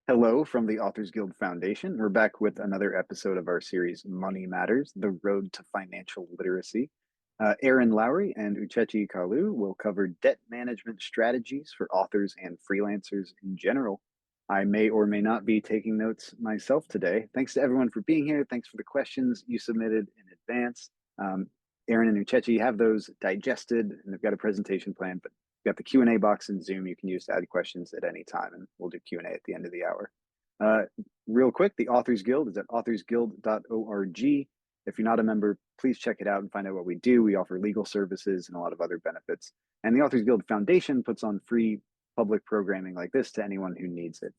Hello from the Authors Guild Foundation. We're back with another episode of our series, Money Matters, The Road to Financial Literacy. Erin Lowry and Uchechi Kalu will cover debt management strategies for authors and freelancers in general. I may or may not be taking notes myself today. Thanks to everyone for being here. Thanks for the questions you submitted in advance. Erin and Uchechi have those digested, and they've got a presentation plan, but we got the Q&A box in Zoom you can use to add questions at any time, and we'll do Q&A at the end of the hour. Uh, Real quick, the Authors Guild is at authorsguild.org. If you're not a member, please check it out and find out what we do. We offer legal services and a lot of other benefits. And the Authors Guild Foundation puts on free public programming like this to anyone who needs it.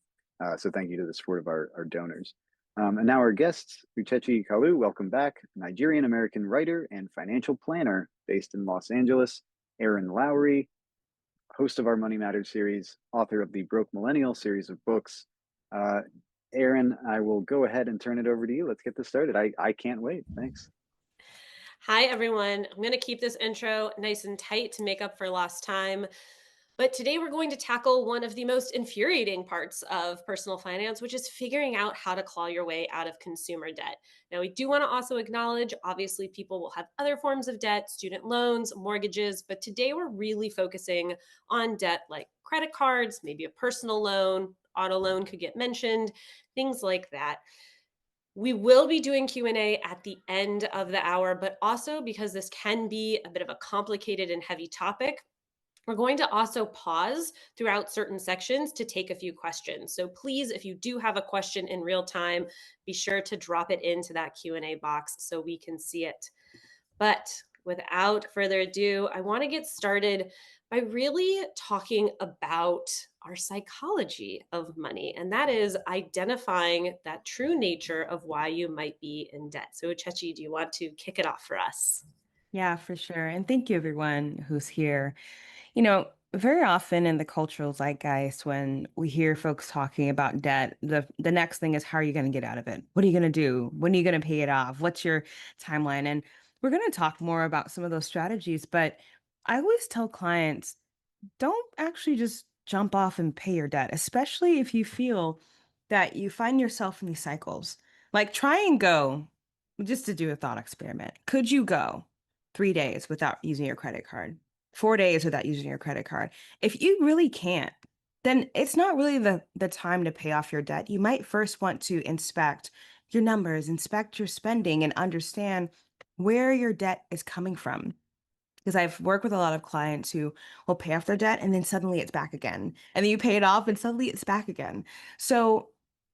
So thank you to the support of our donors. And now our guests, Uchechi Kalu, welcome back, Nigerian-American writer and financial planner based in Los Angeles. Erin Lowry, host of our Money Matters series, author of the Broke Millennial series of books. Erin, I will go ahead and turn it over to you. Let's get this started. I can't wait. Thanks. Hi, everyone. I'm going to keep this intro nice and tight to make up for lost time. But today we're going to tackle one of the most infuriating parts of personal finance, which is figuring out how to claw your way out of consumer debt. Now, we do want to also acknowledge obviously, people will have other forms of debt, student loans, mortgages, but today we're really focusing on debt like credit cards, maybe a personal loan, auto loan could get mentioned, things like that. We will be doing Q&A at the end of the hour, but also because this can be a bit of a complicated and heavy topic, we're going to also pause throughout certain sections to take a few questions. So please, if you do have a question in real time, be sure to drop it into that Q&A box so we can see it. But without further ado, I want to get started by really talking about our psychology of money, and that is identifying that true nature of why you might be in debt. So, Uchechi, do you want to kick it off for us? Yeah, for sure. And thank you everyone who's here. Very often in the cultural zeitgeist, when we hear folks talking about debt, the next thing is how are you going to get out of it? What are you going to do? When are you going to pay it off? What's your timeline? And we're going to talk more about some of those strategies, but I always tell clients, don't actually just jump off and pay your debt, especially if you feel that you find yourself in these cycles. Like try and go, just to do a thought experiment. Could you go 3 days without using your credit card? 4 days without using your credit card? If you really can't, then it's not really the time to pay off your debt. You might first want to inspect your numbers, inspect your spending, and understand where your debt is coming from, because I've worked with a lot of clients who will pay off their debt and then suddenly it's back again. And then you pay it off and suddenly it's back again. So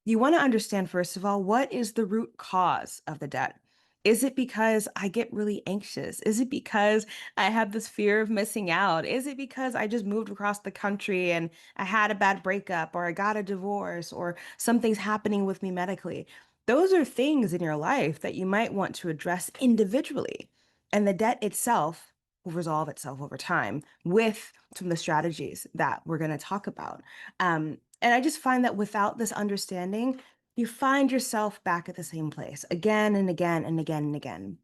you want to understand, first of all, what is the root cause of the debt? Is it because I get really anxious? Is it because I have this fear of missing out? Is it because I just moved across the country and I had a bad breakup or I got a divorce or something's happening with me medically? Those are things in your life that you might want to address individually. And the debt itself will resolve itself over time with some of the strategies that we're going to talk about. And I just find that without this understanding, you find yourself back at the same place again and again and again and again.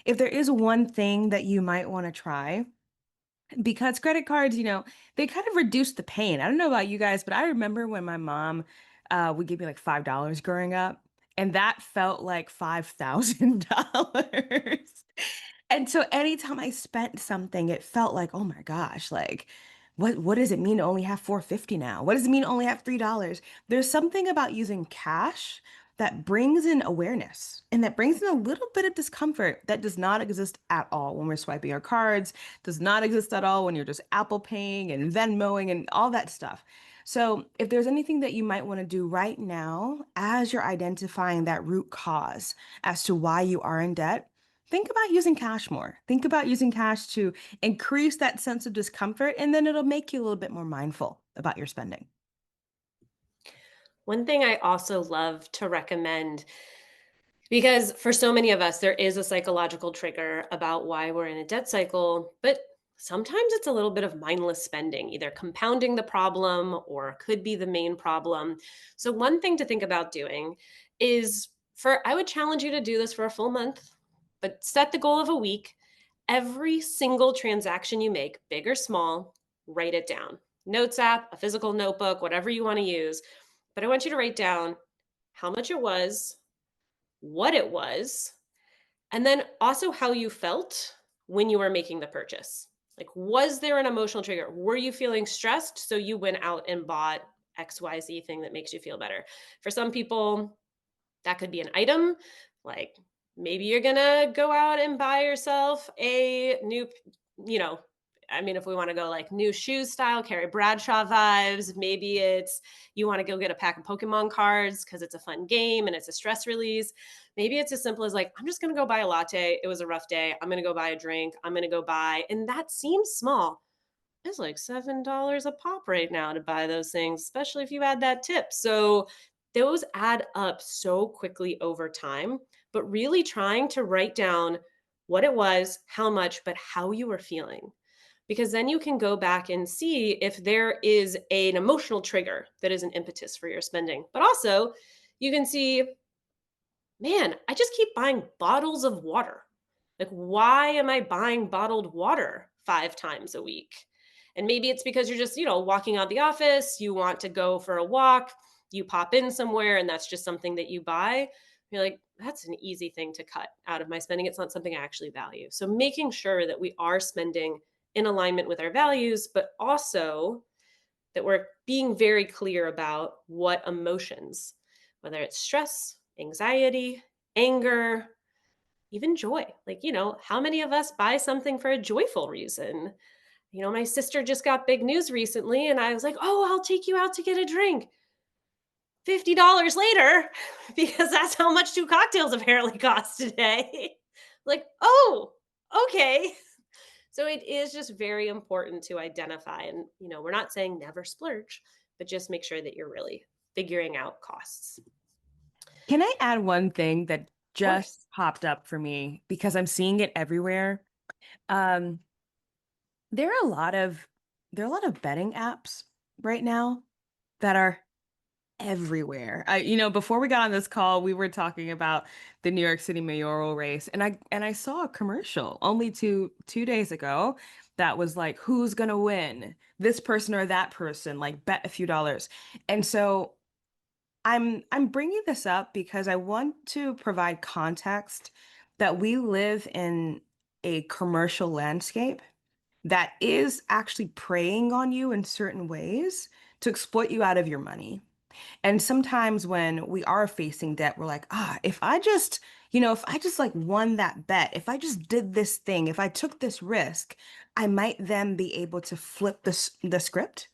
If there is one thing that you might want to try, because credit cards, they kind of reduce the pain. I don't know about you guys, but I remember when my mom would give me like $5 growing up, and that felt like $5,000. And so anytime I spent something, it felt like, oh my gosh, like what does it mean to only have 450 now? What does it mean to only have $3? There's something about using cash that brings in awareness and that brings in a little bit of discomfort that does not exist at all when we're swiping our cards, does not exist at all when you're just Apple Paying and Venmoing and all that stuff. So, if there's anything that you might want to do right now as you're identifying that root cause as to why you are in debt, think about using cash more. Think about using cash to increase that sense of discomfort, and then it'll make you a little bit more mindful about your spending. One thing I also love to recommend, because for so many of us, there is a psychological trigger about why we're in a debt cycle, but sometimes it's a little bit of mindless spending, either compounding the problem or could be the main problem. So, one thing to think about doing is I would challenge you to do this for a full month, but set the goal of a week. Every single transaction you make, big or small, write it down. Notes app, a physical notebook, whatever you want to use, but I want you to write down how much it was, what it was, and then also how you felt when you were making the purchase. Like, was there an emotional trigger? Were you feeling stressed? So you went out and bought XYZ thing that makes you feel better. For some people, that could be an item. Like maybe you're going to go out and buy yourself a new, you know, I mean, if we want to go like new shoes style, Carrie Bradshaw vibes, maybe it's you want to go get a pack of Pokemon cards because it's a fun game and it's a stress release. Maybe it's as simple as like, I'm just going to go buy a latte. It was a rough day. I'm going to go buy a drink. I'm going to go buy, and that seems small. It's like $7 a pop right now to buy those things, especially if you add that tip. So those add up so quickly over time, but really trying to write down what it was, how much, but how you were feeling. Because then you can go back and see if there is an emotional trigger that is an impetus for your spending. But also, you can see, man, I just keep buying bottles of water. Like, why am I buying bottled water 5 times a week? And maybe it's because you're just, walking out the office, you want to go for a walk, you pop in somewhere, and that's just something that you buy. You're like, that's an easy thing to cut out of my spending. It's not something I actually value. So making sure that we are spending in alignment with our values, but also that we're being very clear about what emotions, whether it's stress, anxiety, anger, even joy. Like, how many of us buy something for a joyful reason? My sister just got big news recently, and I was like, oh, I'll take you out to get a drink. $50 later, because that's how much 2 cocktails apparently cost today. Like, oh, okay. So it is just very important to identify. And, we're not saying never splurge, but just make sure that you're really figuring out costs. Can I add one thing that Of just course. popped up for me because I'm seeing it everywhere? Um, there are a lot of betting apps right now that are everywhere. Before we got on this call, we were talking about the New York City mayoral race, and I saw a commercial only two days ago that was like, who's gonna win? This person or that person? Like, bet a few dollars. And so I'm bringing this up because I want to provide context that we live in a commercial landscape that is actually preying on you in certain ways to exploit you out of your money. And sometimes when we are facing debt, we're like, if I just like won that bet, if I just did this thing, if I took this risk, I might then be able to flip the script.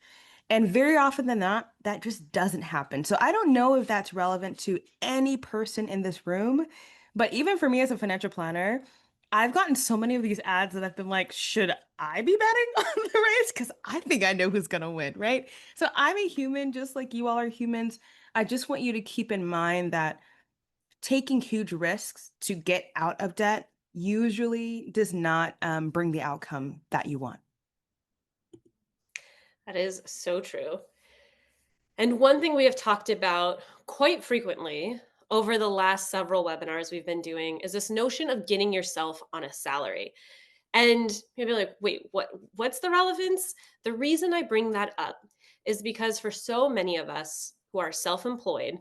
And very often than not, that just doesn't happen. So I don't know if that's relevant to any person in this room, but even for me as a financial planner, I've gotten so many of these ads that I've been like, should I be betting on the race? Because I think I know who's gonna win, right? So I'm a human, just like you all are humans. I just want you to keep in mind that taking huge risks to get out of debt usually does not bring the outcome that you want. That is so true. And one thing we have talked about quite frequently over the last several webinars we've been doing is this notion of getting yourself on a salary. And maybe like, wait, what's the relevance? The reason I bring that up is because for so many of us who are self-employed,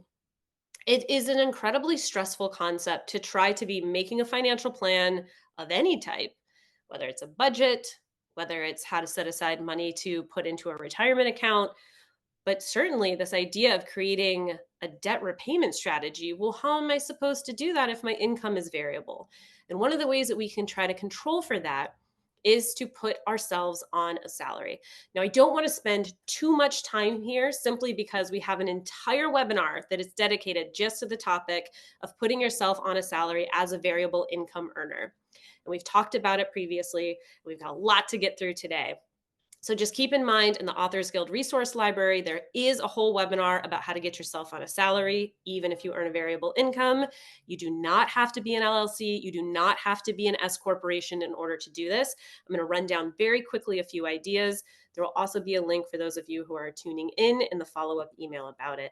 it is an incredibly stressful concept to try to be making a financial plan of any type, whether it's a budget, whether it's how to set aside money to put into a retirement account, but certainly, this idea of creating a debt repayment strategy, well, how am I supposed to do that if my income is variable? And one of the ways that we can try to control for that is to put ourselves on a salary. Now, I don't want to spend too much time here simply because we have an entire webinar that is dedicated just to the topic of putting yourself on a salary as a variable income earner. And we've talked about it previously. We've got a lot to get through today. So just keep in mind in the Authors Guild resource library, there is a whole webinar about how to get yourself on a salary, even if you earn a variable income. You do not have to be an LLC. You do not have to be an S corporation in order to do this. I'm going to run down very quickly a few ideas. There will also be a link for those of you who are tuning in the follow-up email about it.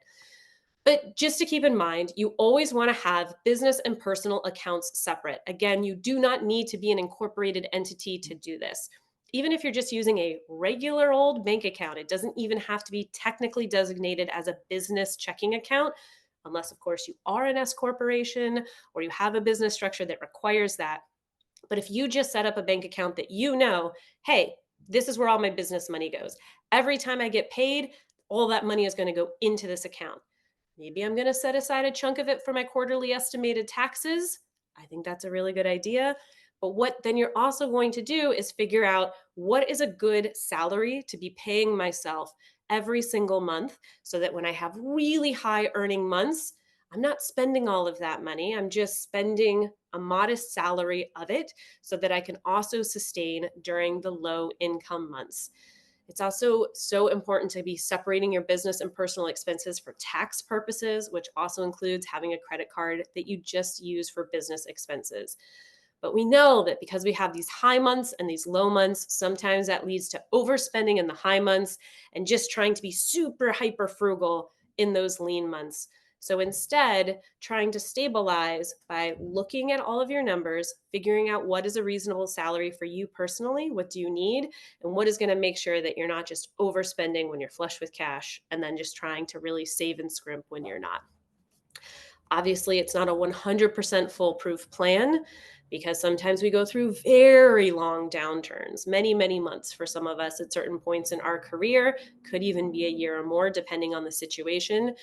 But just to keep in mind, you always want to have business and personal accounts separate. Again, you do not need to be an incorporated entity to do this. even if you're just using a regular old bank account, it doesn't even have to be technically designated as a business checking account, unless, of course, you are an S corporation or you have a business structure that requires that. But if you just set up a bank account that you know, hey, this is where all my business money goes. Every time I get paid, all that money is going to go into this account. Maybe I'm going to set aside a chunk of it for my quarterly estimated taxes. I think that's a really good idea. But what then you're also going to do is figure out what is a good salary to be paying myself every single month so that when I have really high earning months, I'm not spending all of that money. I'm just spending a modest salary of it so that I can also sustain during the low income months. It's also so important to be separating your business and personal expenses for tax purposes, which also includes having a credit card that you just use for business expenses. But we know that because we have these high months and these low months, sometimes that leads to overspending in the high months and just trying to be super hyper frugal in those lean months. So instead, trying to stabilize by looking at all of your numbers, figuring out what is a reasonable salary for you personally, what do you need, and what is going to make sure that you're not just overspending when you're flush with cash and then just trying to really save and scrimp when you're not. Obviously, it's not a 100% foolproof plan because sometimes we go through very long downturns, many, many months for some of us at certain points in our career, could even be a year or more, depending on the situation.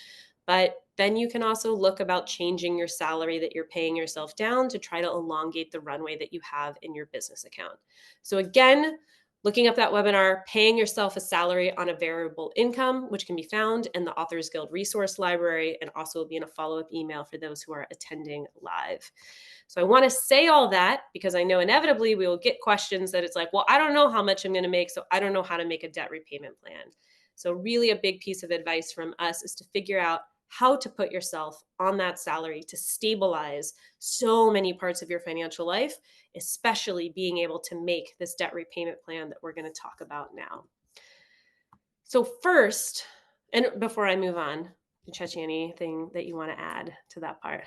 But then you can also look about changing your salary that you're paying yourself down to try to elongate the runway that you have in your business account. So, again, looking up that webinar, paying yourself a salary on a variable income, which can be found in the Authors Guild resource library and also will be in a follow up email for those who are attending live. So I want to say all that because I know inevitably we will get questions that it's like, well, I don't know how much I'm going to make, so I don't know how to make a debt repayment plan. So, really, a big piece of advice from us is to figure out how to put yourself on that salary to stabilize so many parts of your financial life, especially being able to make this debt repayment plan that we're going to talk about now. So, first, and before I move on, Uchechi, anything that you want to add to that part?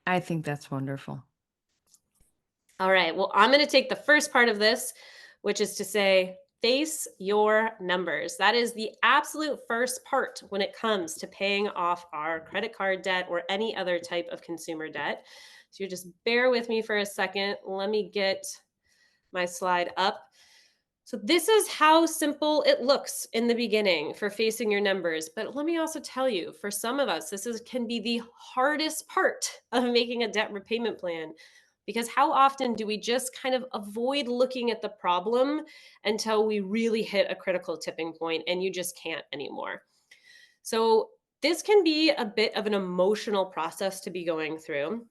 I think that's wonderful. All right. Well, I'm going to take the first part of this, which is to say, face your numbers. That is the absolute first part when it comes to paying off our credit card debt or any other type of consumer debt. So you just bear with me for a second. Let me get my slide up. So this is how simple it looks in the beginning for facing your numbers. But let me also tell you, for some of us, can be the hardest part of making a debt repayment plan. Because how often do we just kind of avoid looking at the problem until we really hit a critical tipping point and you just can't anymore? So this can be a bit of an emotional process to be going through,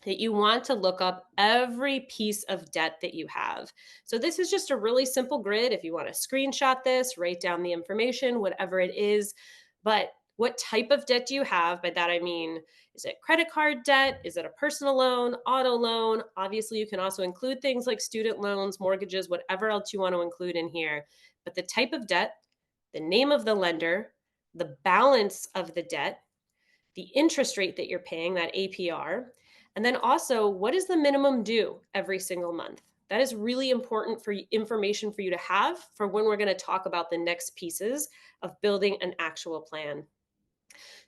that you want to look up every piece of debt that you have. So this is just a really simple grid. If you want to screenshot this, write down the information, whatever it is. But what type of debt do you have? By that I mean, is it credit card debt? Is it a personal loan, auto loan? Obviously, you can also include things like student loans, mortgages, whatever else you want to include in here. But the type of debt, the name of the lender, the balance of the debt, the interest rate that you're paying, that APR, and then also what is the minimum due every single month. That is really important for information for you to have for when we're going to talk about the next pieces of building an actual plan.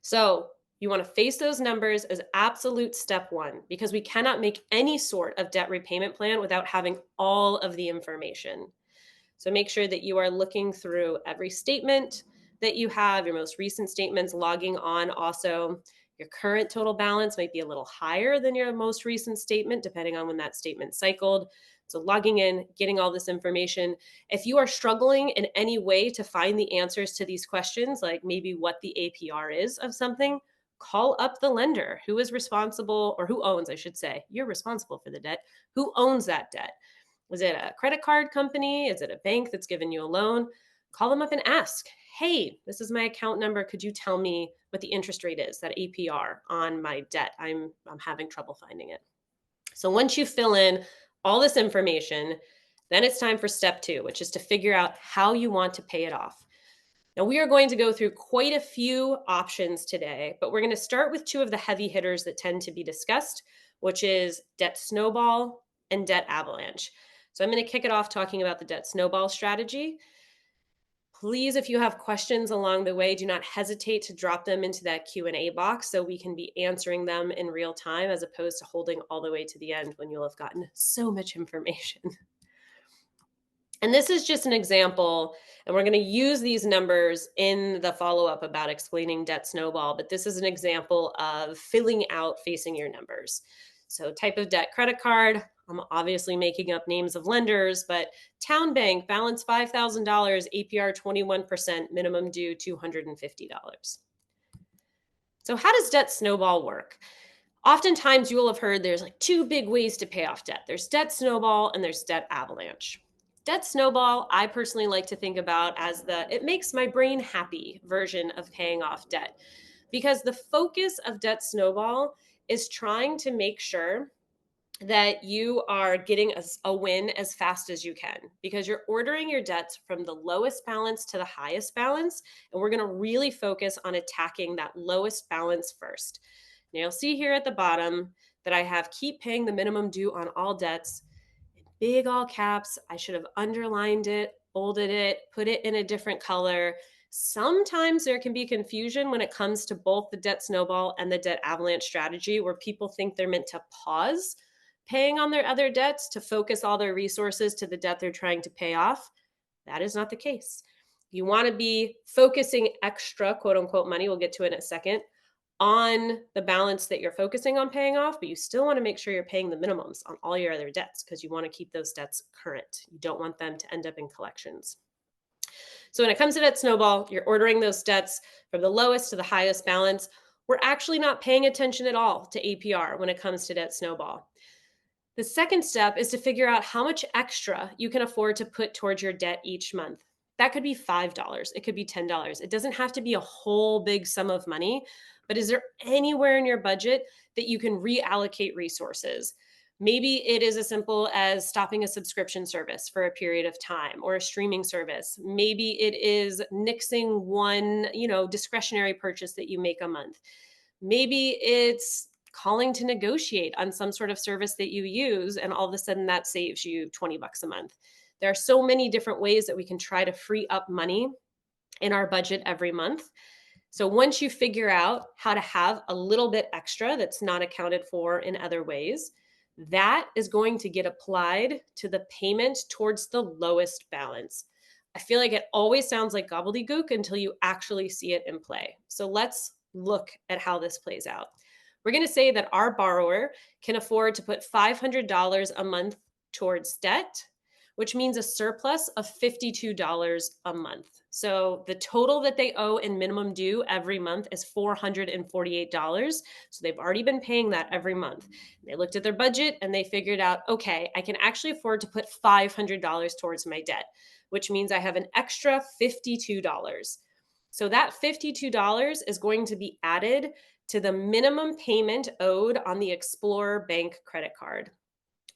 So, you want to face those numbers as absolute step one because we cannot make any sort of debt repayment plan without having all of the information. So make sure that you are looking through every statement that you have, your most recent statements, logging on also. Your current total balance might be a little higher than your most recent statement, depending on when that statement cycled. So logging in, getting all this information. If you are struggling in any way to find the answers to these questions, like maybe what the APR is of something, call up the lender who is responsible, or who owns, I should say. You're responsible for the debt. Who owns that debt? Is it a credit card company? Is it a bank that's given you a loan? Call them up and ask, hey, this is my account number. Could you tell me what the interest rate is, that APR on my debt? I'm having trouble finding it. So once you fill in all this information, then it's time for step two, which is to figure out how you want to pay it off. Now, we are going to go through quite a few options today, but we're going to start with two of the heavy hitters that tend to be discussed, which is debt snowball and debt avalanche. So I'm going to kick it off talking about the debt snowball strategy. Please, if you have questions along the way, do not hesitate to drop them into that Q&A box so we can be answering them in real time as opposed to holding all the way to the end when you'll have gotten so much information. And this is just an example, and we're going to use these numbers in the follow up about explaining debt snowball, but this is an example of filling out facing your numbers. So, type of debt credit card. I'm obviously making up names of lenders, but Town Bank, balance $5,000, APR 21%, minimum due $250. So, how does debt snowball work? Oftentimes, you will have heard there's like two big ways to pay off debt, there's debt snowball and there's debt avalanche. Debt snowball, I personally like to think about as the it makes my brain happy version of paying off debt because the focus of debt snowball is trying to make sure that you are getting a win as fast as you can because you're ordering your debts from the lowest balance to the highest balance. And we're going to really focus on attacking that lowest balance first. Now, you'll see here at the bottom that I have keep paying the minimum due on all debts in big all caps. I should have underlined it, bolded it, put it in a different color. Sometimes there can be confusion when it comes to both the debt snowball and the debt avalanche strategy, where people think they're meant to pause paying on their other debts to focus all their resources to the debt they're trying to pay off. That is not the case. You want to be focusing extra, quote unquote, money, we'll get to it in a second, on the balance that you're focusing on paying off, but you still want to make sure you're paying the minimums on all your other debts because you want to keep those debts current. You don't want them to end up in collections. So when it comes to debt snowball, you're ordering those debts from the lowest to the highest balance. We're actually not paying attention at all to APR when it comes to debt snowball. The second step is to figure out how much extra you can afford to put towards your debt each month. That could be $5, it could be $10. It doesn't have to be a whole big sum of money, but is there anywhere in your budget that you can reallocate resources? Maybe it is as simple as stopping a subscription service for a period of time or a streaming service. Maybe it is nixing one, discretionary purchase that you make a month. Maybe it's calling to negotiate on some sort of service that you use and all of a sudden that saves you $20 a month. There are so many different ways that we can try to free up money in our budget every month. So once you figure out how to have a little bit extra that's not accounted for in other ways, that is going to get applied to the payment towards the lowest balance. I feel like it always sounds like gobbledygook until you actually see it in play. So let's look at how this plays out. We're going to say that our borrower can afford to put $500 a month towards debt, which means a surplus of $52 a month. So the total that they owe in minimum due every month is $448. So they've already been paying that every month. They looked at their budget and they figured out, okay, I can actually afford to put $500 towards my debt, which means I have an extra $52. So that $52 is going to be added to the minimum payment owed on the Explorer Bank credit card,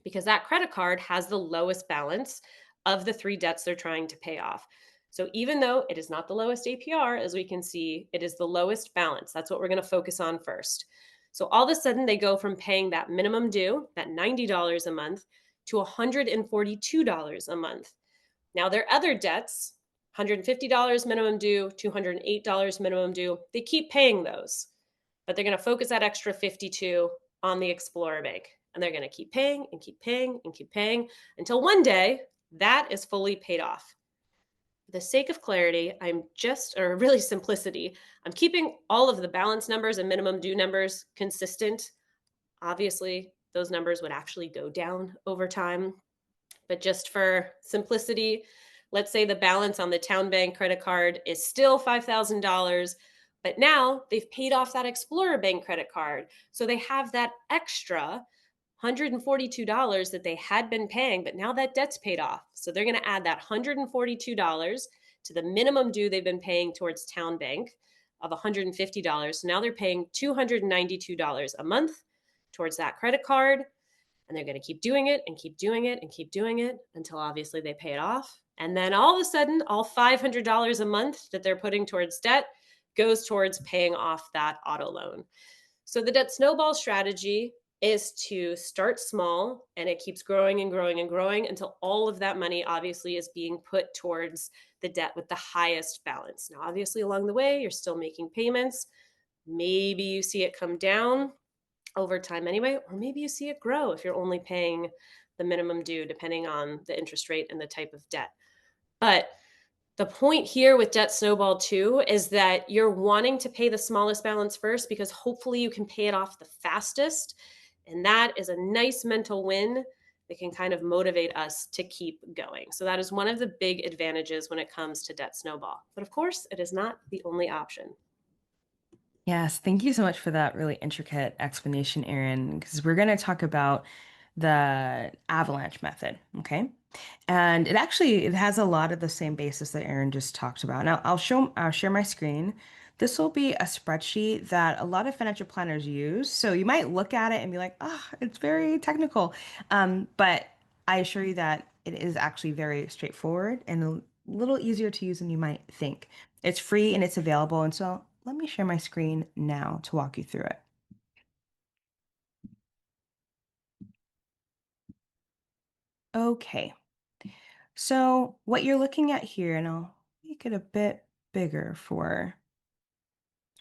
because that credit card has the lowest balance of the three debts they're trying to pay off. So even though it is not the lowest APR, as we can see, it is the lowest balance. That's what we're going to focus on first. So all of a sudden, they go from paying that minimum due, that $90 a month, to $142 a month. Now, their other debts, $150 minimum due, $208 minimum due, they keep paying those, but they're going to focus that extra 52 on the Explorer Bank. And they're going to keep paying and keep paying and keep paying until one day that is fully paid off. For the sake of clarity, or really simplicity, I'm keeping all of the balance numbers and minimum due numbers consistent. Obviously, those numbers would actually go down over time. But just for simplicity, let's say the balance on the Town Bank credit card is still $5,000, but now they've paid off that Explorer Bank credit card. So they have that extra $142 that they had been paying, but now that debt's paid off. So they're going to add that $142 to the minimum due they've been paying towards Town Bank of $150. So now they're paying $292 a month towards that credit card. And they're going to keep doing it and keep doing it and keep doing it until obviously they pay it off. And then all of a sudden, all $500 a month that they're putting towards debt goes towards paying off that auto loan. So the debt snowball strategy is to start small and it keeps growing and growing and growing until all of that money obviously is being put towards the debt with the highest balance. Now, obviously, along the way, you're still making payments. Maybe you see it come down over time anyway, or maybe you see it grow if you're only paying the minimum due, depending on the interest rate and the type of debt. But the point here with debt snowball too is that you're wanting to pay the smallest balance first because hopefully you can pay it off the fastest. And that is a nice mental win that can kind of motivate us to keep going. So that is one of the big advantages when it comes to debt snowball. But of course, it is not the only option. Yes, thank you so much for that really intricate explanation, Erin, because we're going to talk about the avalanche method, okay? And it has a lot of the same basis that Erin just talked about. Now, I'll share my screen. This will be a spreadsheet that a lot of financial planners use. So you might look at it and be like, "Ah, it's very technical." But I assure you that it is actually very straightforward and a little easier to use than you might think. It's free and it's available. And so let me share my screen now to walk you through it. Okay. So what you're looking at here, and I'll make it a bit bigger for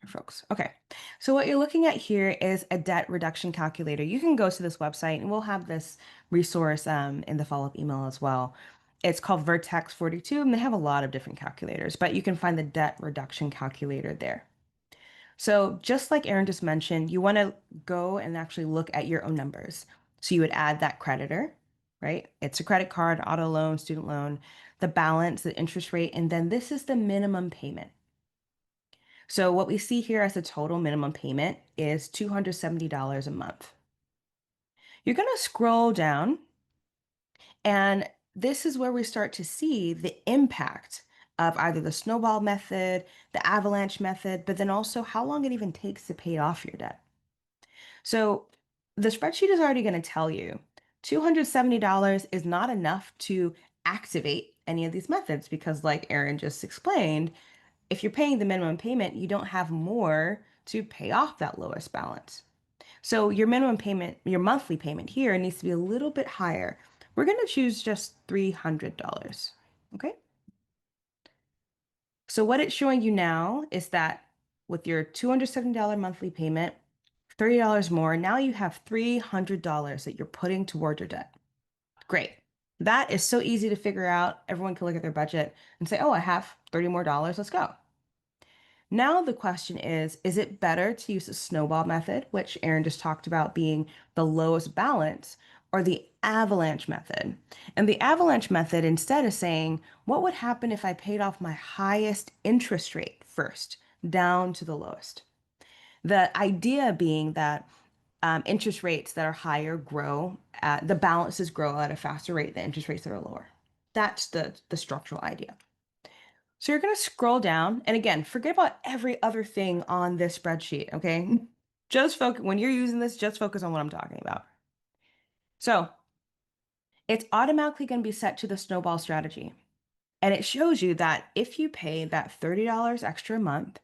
folks. Okay. So what you're looking at here is a debt reduction calculator. You can go to this website and we'll have this resource in the follow-up email as well. It's called Vertex 42 and they have a lot of different calculators, but you can find the debt reduction calculator there. So just like Erin just mentioned, you want to go and actually look at your own numbers. So you would add that creditor, right? It's a credit card, auto loan, student loan, the balance, the interest rate, and then this is the minimum payment. So what we see here as the total minimum payment is $270 a month. You're going to scroll down, and this is where we start to see the impact of either the snowball method, the avalanche method, but then also how long it even takes to pay off your debt. So the spreadsheet is already going to tell you $270 is not enough to activate any of these methods because, like Erin just explained, if you're paying the minimum payment, you don't have more to pay off that lowest balance. So your minimum payment, your monthly payment here needs to be a little bit higher. We're going to choose just $300. Okay. So what it's showing you now is that with your $270 monthly payment, $30 more, now you have $300 that you're putting toward your debt. Great. That is so easy to figure out. Everyone can look at their budget and say, oh, I have $30 more. Let's go. Now the question is it better to use the snowball method, which Erin just talked about being the lowest balance, or the avalanche method? And the avalanche method instead is saying, what would happen if I paid off my highest interest rate first, down to the lowest? The idea being that interest rates that are higher the balances grow at a faster rate than interest rates that are lower. That's the structural idea. So you're going to scroll down, and again, forget about every other thing on this spreadsheet, okay? Just focus when you're using this, just focus on what I'm talking about. So it's automatically going to be set to the snowball strategy. And it shows you that if you pay that $30 extra a month,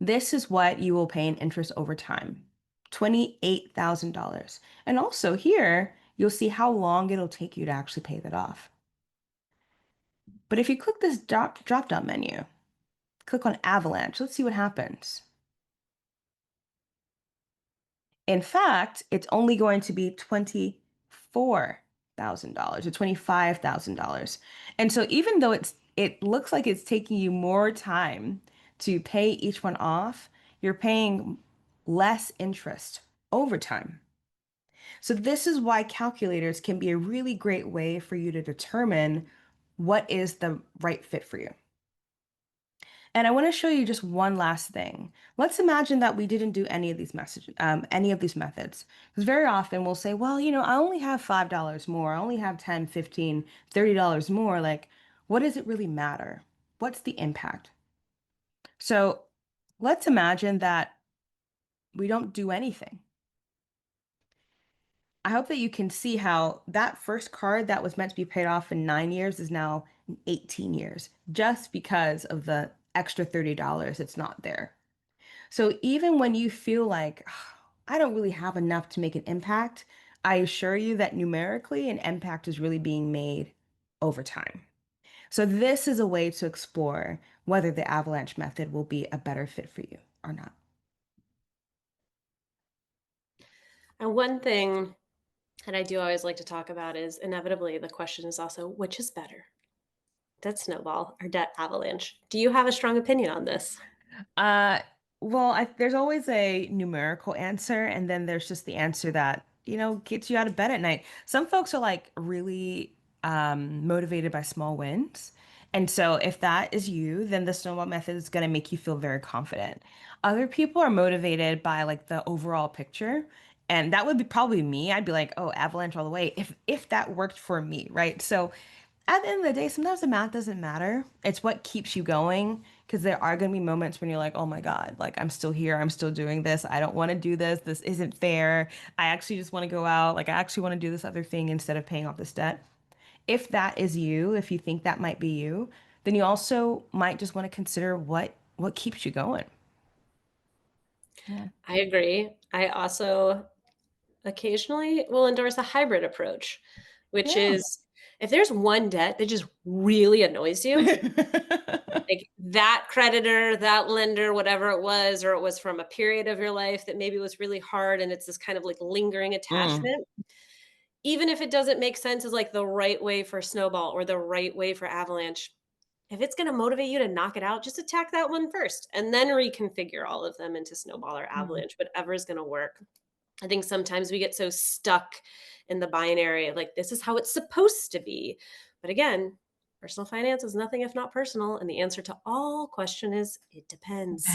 this is what you will pay in interest over time, $28,000. And also here, you'll see how long it'll take you to actually pay that off. But if you click this drop down menu, click on Avalanche, let's see what happens. In fact, it's only going to be $24,000 or $25,000. And so even though it looks like it's taking you more time to pay each one off, you're paying less interest over time. So this is why calculators can be a really great way for you to determine what is the right fit for you. And I want to show you just one last thing. Let's imagine that we didn't do any of these methods. Because very often we'll say, well, I only have $5 more. I only have 10, 15, $30 more. Like, what does it really matter? What's the impact? So let's imagine that we don't do anything. I hope that you can see how that first card that was meant to be paid off in 9 years is now in 18 years, just because of the extra $30 that's not there. So even when you feel like, "Ah, I don't really have enough to make an impact, I assure you that numerically an impact is really being made over time. So this is a way to explore whether the avalanche method will be a better fit for you or not. And one thing that I do always like to talk about is inevitably the question is also which is better? Debt snowball or debt avalanche? Do you have a strong opinion on this? Uh, well, there's always a numerical answer, and then there's just the answer that, gets you out of bed at night. Some folks are like really motivated by small wins. And so if that is you, then the snowball method is going to make you feel very confident. Other people are motivated by like the overall picture. And that would be probably me. I'd be like, oh, avalanche all the way if that worked for me, right? So at the end of the day, sometimes the math doesn't matter. It's what keeps you going because there are going to be moments when you're like, oh my God, like I'm still here. I'm still doing this. I don't want to do this. This isn't fair. I actually just want to go out. Like I actually want to do this other thing instead of paying off this debt. If that is you, if you think that might be you, then you also might just want to consider what keeps you going. Yeah. I agree. I also occasionally will endorse a hybrid approach, which Yeah. is if there's one debt that just really annoys you, like that creditor, that lender, whatever it was, or it was from a period of your life that maybe was really hard and it's this kind of like lingering Mm. attachment, even if it doesn't make sense as like the right way for snowball or the right way for avalanche, if it's going to motivate you to knock it out, just attack that one first and then reconfigure all of them into snowball or Mm. avalanche, whatever is going to work. I think sometimes we get so stuck in the binary of like, this is how it's supposed to be. But again, personal finance is nothing if not personal. And the answer to all question is it depends.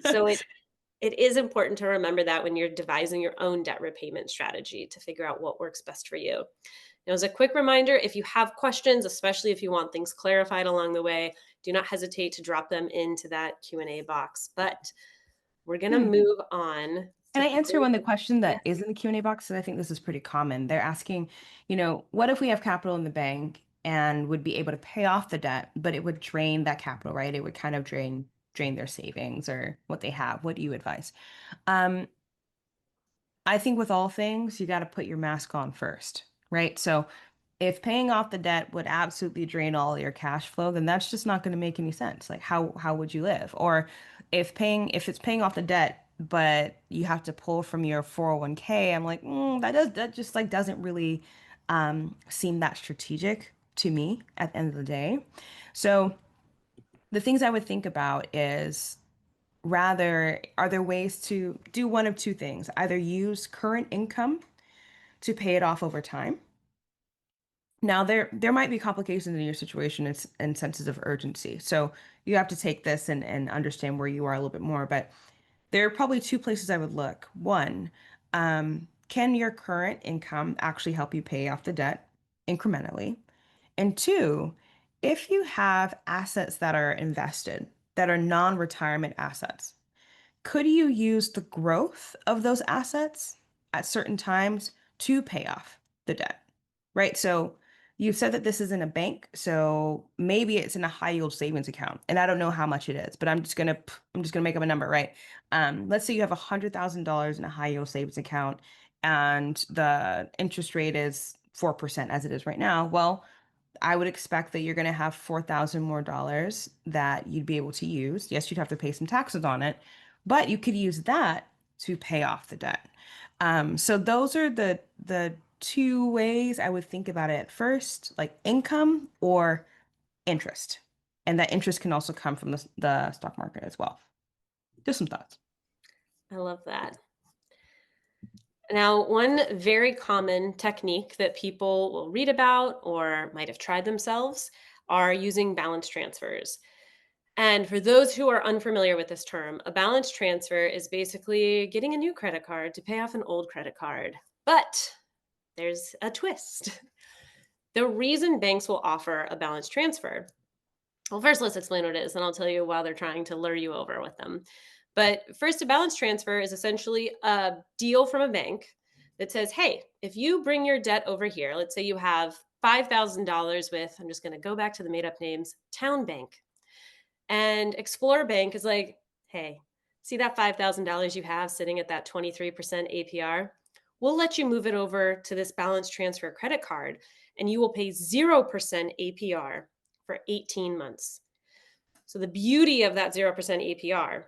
So it is important to remember that when you're devising your own debt repayment strategy to figure out what works best for you. Now, as a quick reminder, if you have questions, especially if you want things clarified along the way, do not hesitate to drop them into that Q&A box. But we're going to Hmm. move on to Can I answer one the figuring. question Yeah, that is in the Q&A box? 'Cause I think this is pretty common. They're asking, what if we have capital in the bank and would be able to pay off the debt, but it would drain that capital, right? It would kind of drain their savings or what they have. What do you advise? Um, I think with all things, you got to put your mask on first, right? So if paying off the debt would absolutely drain all your cash flow, then that's just not going to make any sense. Like how would you live? Or if it's paying off the debt, but you have to pull from your 401k, I'm like, that just like doesn't really seem that strategic to me at the end of the day. So the things I would think about is rather, are there ways to do one of two things? Either use current income to pay it off over time. Now there might be complications in your situation and senses of urgency. So you have to take this and understand where you are a little bit more. But there are probably two places I would look. One, can your current income actually help you pay off the debt incrementally? And two, if you have assets that are invested, that are non-retirement assets, could you use the growth of those assets at certain times to pay off the debt? Right? So you said that this is in a bank, so maybe it's in a high yield savings account. And I don't know how much it is, but I'm just gonna make up a number, right? Let's say you have $100,000 in a high yield savings account and the interest rate is 4% as it is right now. Well, I would expect that you're going to have 4,000 more dollars that you'd be able to use. Yes, you'd have to pay some taxes on it, but you could use that to pay off the debt. So those are the two ways I would think about it at first, like income or interest. And that interest can also come from the stock market as well. Just some thoughts. I love that. Now, one very common technique that people will read about or might have tried themselves are using balance transfers. And for those who are unfamiliar with this term, a balance transfer is basically getting a new credit card to pay off an old credit card. But there's a twist. The reason banks will offer a balance transfer, well, first let's explain what it is, and I'll tell you why they're trying to lure you over with them. But first, a balance transfer is essentially a deal from a bank that says, hey, if you bring your debt over here, let's say you have $5,000 with, I'm just going to go back to the made up names, Town Bank. And Explorer Bank is like, hey, See that $5,000 you have sitting at that 23% APR? We'll let you move it over to this balance transfer credit card and you will pay 0% APR for 18 months. So the beauty of that 0% APR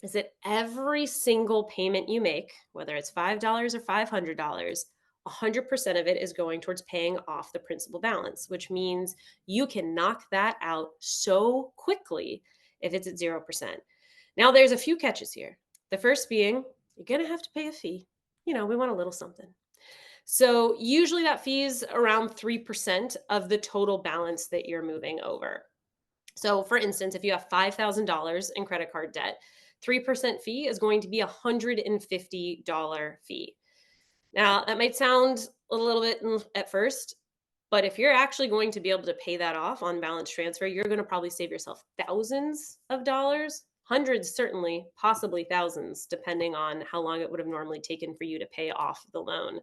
is that every single payment you make, whether it's $5 or $500, 100% of it is going towards paying off the principal balance, which means you can knock that out so quickly if it's at 0%. Now, there's a few catches here. The first being, you're going to have to pay a fee. We want a little something. So, usually that fee is around 3% of the total balance that you're moving over. So, for instance, if you have $5,000 in credit card debt, 3% fee is going to be a $150 fee. Now, that might sound a little bit at first, but if you're actually going to be able to pay that off on balance transfer, you're going to probably save yourself thousands of dollars, hundreds, certainly, possibly thousands, depending on how long it would have normally taken for you to pay off the loan.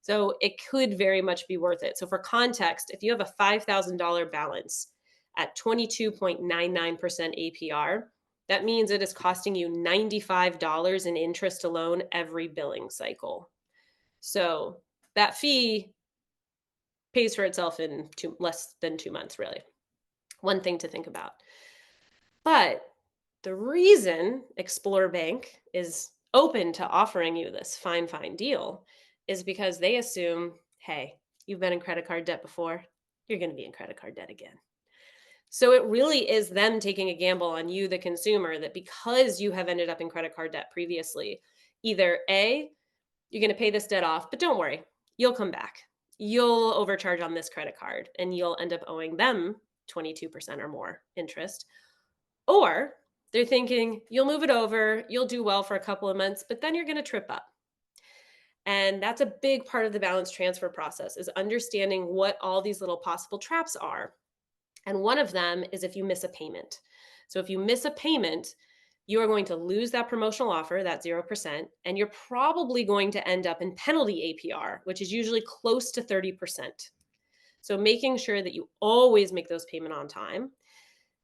So it could very much be worth it. So, for context, if you have a $5,000 balance at 22.99% APR, that means it is costing you $95 in interest alone every billing cycle. So that fee pays for itself in less than 2 months, really. One thing to think about. But the reason Explore Bank is open to offering you this fine, fine deal is because they assume, hey, you've been in credit card debt before, you're going to be in credit card debt again. So it really is them taking a gamble on you, the consumer, that because you have ended up in credit card debt previously, either A, you're going to pay this debt off, but don't worry, you'll come back. You'll overcharge on this credit card and you'll end up owing them 22% or more interest. Or they're thinking you'll move it over, you'll do well for a couple of months, but then you're going to trip up. And that's a big part of the balance transfer process is understanding what all these little possible traps are. And one of them is if you miss a payment. So if you miss a payment, you are going to lose that promotional offer, that 0%, and you're probably going to end up in penalty APR, which is usually close to 30%. So making sure that you always make those payment on time.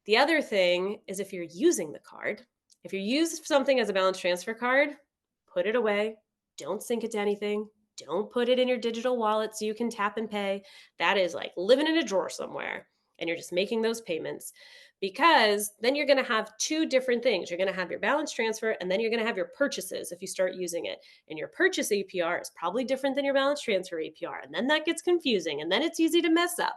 The other thing is if you're using the card, if you use something as a balance transfer card, put it away. Don't sync it to anything. Don't put it in your digital wallet so you can tap and pay. That is like living in a drawer somewhere and you're just making those payments because then you're going to have two different things. You're going to have your balance transfer and then you're going to have your purchases if you start using it. And your purchase APR is probably different than your balance transfer APR. And then that gets confusing and then it's easy to mess up.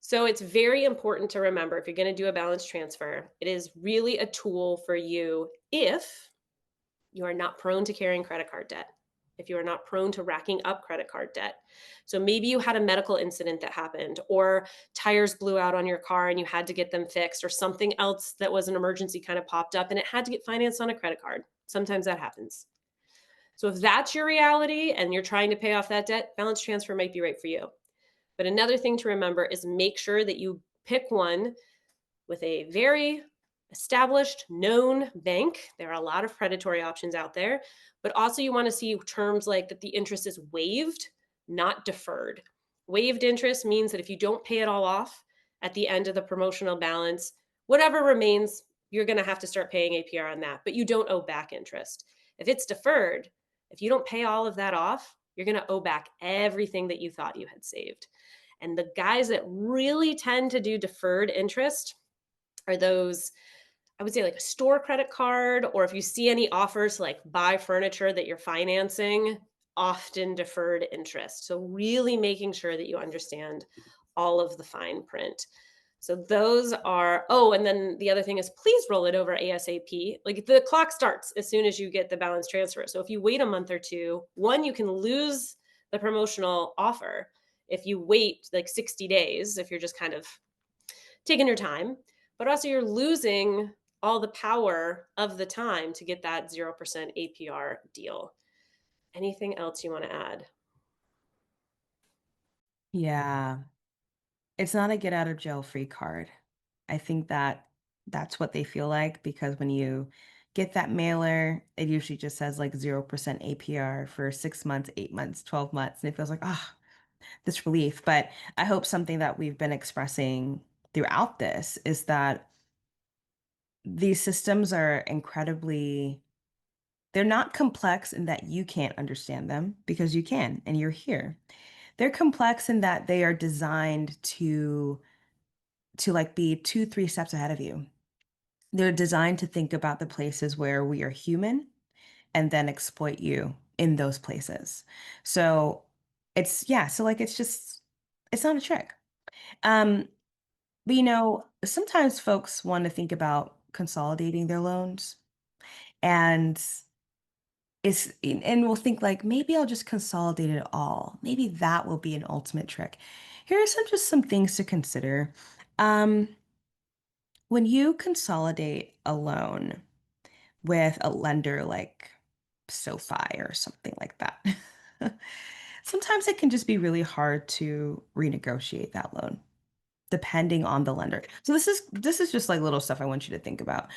So it's very important to remember if you're going to do a balance transfer, it is really a tool for you if you are not prone to carrying credit card debt, if you are not prone to racking up credit card debt. So maybe you had a medical incident that happened, or tires blew out on your car and you had to get them fixed, or something else that was an emergency kind of popped up and it had to get financed on a credit card. Sometimes that happens. So if that's your reality and you're trying to pay off that debt, balance transfer might be right for you. But another thing to remember is make sure that you pick one with a very established, known bank. There are a lot of predatory options out there, but also you want to see terms like that the interest is waived, not deferred. Waived interest means that if you don't pay it all off at the end of the promotional balance, whatever remains, you're going to have to start paying APR on that, but you don't owe back interest. If it's deferred, if you don't pay all of that off, you're going to owe back everything that you thought you had saved. And the guys that really tend to do deferred interest are those, I would say, like a store credit card, or if you see any offers to like buy furniture that you're financing, often deferred interest. So really making sure that you understand all of the fine print. So those are, oh, and then the other thing is please roll it over ASAP. Like the clock starts as soon as you get the balance transfer. So if you wait a month or two, one, you can lose the promotional offer. If you wait like 60 days, if you're just kind of taking your time, but also you're losing all the power of the time to get that 0% APR deal. Anything else you want to add? Yeah. It's not a get out of jail free card. I think that that's what they feel like because when you get that mailer, it usually just says like 0% APR for 6 months, 8 months, 12 months. And it feels like, ah, this relief. But I hope something that we've been expressing throughout this is that these systems are incredibly they're not complex in that you can't understand them because you can and you're here. They're complex in that they are designed to like be 2, 3 steps ahead of you. They're designed to think about the places where we are human and then exploit you in those places. So it's yeah, so like it's not a trick. Um, but sometimes folks want to think about consolidating their loans and we'll think like maybe I'll just consolidate it all. Maybe that will be an ultimate trick. Here are some things to consider. Um, when you consolidate a loan with a lender like SoFi or something like that, sometimes it can just be really hard to renegotiate that loan depending on the lender. So this is just like little stuff I want you to think about.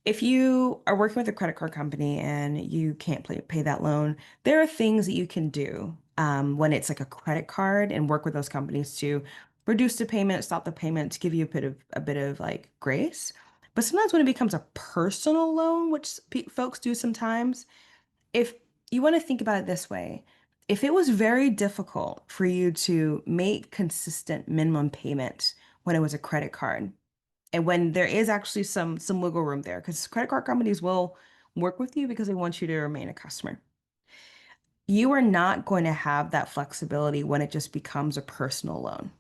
If you are working with a credit card company and you can't pay that loan, there are things that you can do when it's like a credit card and work with those companies to reduce the payment, stop the payment, to give you a bit of like grace. But sometimes when it becomes a personal loan, which folks do sometimes, if you want to think about it this way, if it was very difficult for you to make consistent minimum payments when it was a credit card, and when there is actually some wiggle room there, because credit card companies will work with you because they want you to remain a customer. You are not going to have that flexibility when it just becomes a personal loan.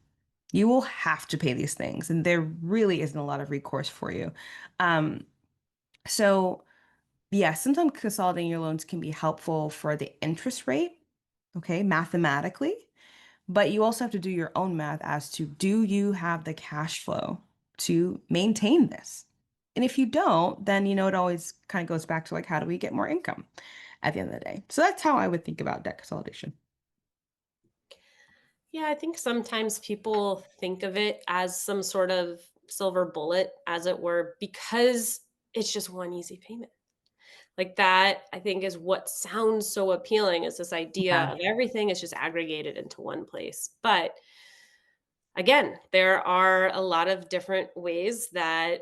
You will have to pay these things, and there really isn't a lot of recourse for you. Um, so yeah, sometimes consolidating your loans can be helpful for the interest rate, okay, mathematically, but you also have to do your own math as to do you have the cash flow to maintain this? And if you don't, then it always kind of goes back to like how do we get more income at the end of the day? So that's how I would think about debt consolidation. Yeah, I think sometimes people think of it as some sort of silver bullet, as it were, because it's just one easy payment. Like that, I think, is what sounds so appealing is this idea Yeah. of everything is just aggregated into one place. But again, there are a lot of different ways that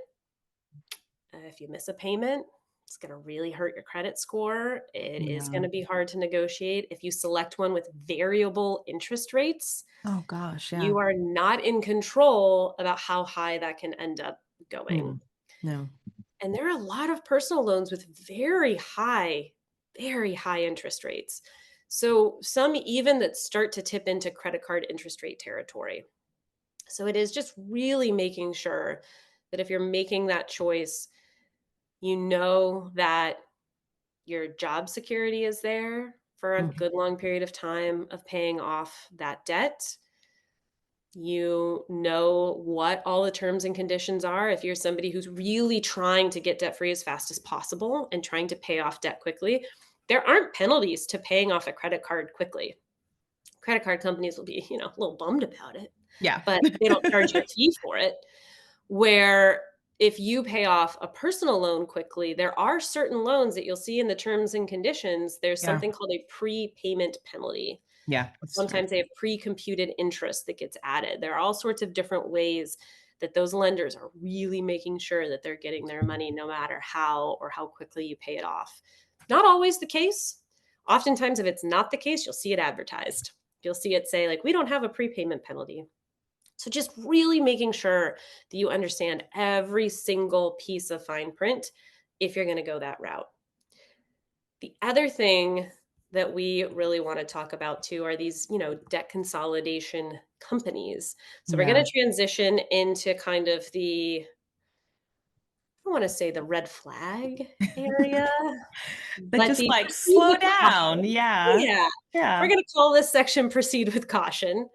if you miss a payment, it's going to really hurt your credit score. It is going Yeah. to be hard to negotiate. If you select one with variable interest rates, Oh gosh, yeah. you are not in control about how high that can end up going. Mm. No. And there are a lot of personal loans with very high interest rates. So some even that start to tip into credit card interest rate territory. So it is just really making sure that if you're making that choice, you know that your job security is there for a Mhm. good long period of time of paying off that debt. You know what all the terms and conditions are. If you're somebody who's really trying to get debt free as fast as possible and trying to pay off debt quickly, there aren't penalties to paying off a credit card quickly. Credit card companies will be, a little bummed about it, Yeah. but they don't charge you a fee for it. Where if you pay off a personal loan quickly, there are certain loans that you'll see in the terms and conditions. There's Yeah. something called a prepayment penalty. Yeah. That's true. Sometimes they have pre-computed interest that gets added. There are all sorts of different ways that those lenders are really making sure that they're getting their money no matter how or how quickly you pay it off. Not always the case. Oftentimes, if it's not the case, you'll see it advertised. You'll see it say, like, we don't have a prepayment penalty. So just really making sure that you understand every single piece of fine print if you're going to go that route. The other thing that we really want to talk about too are these, debt consolidation companies. So we're going Yeah. to transition into kind of I want to say the red flag area, But but just the like proceed slow with down. caution. Yeah. Yeah. We're Yeah. going to call this section proceed with caution.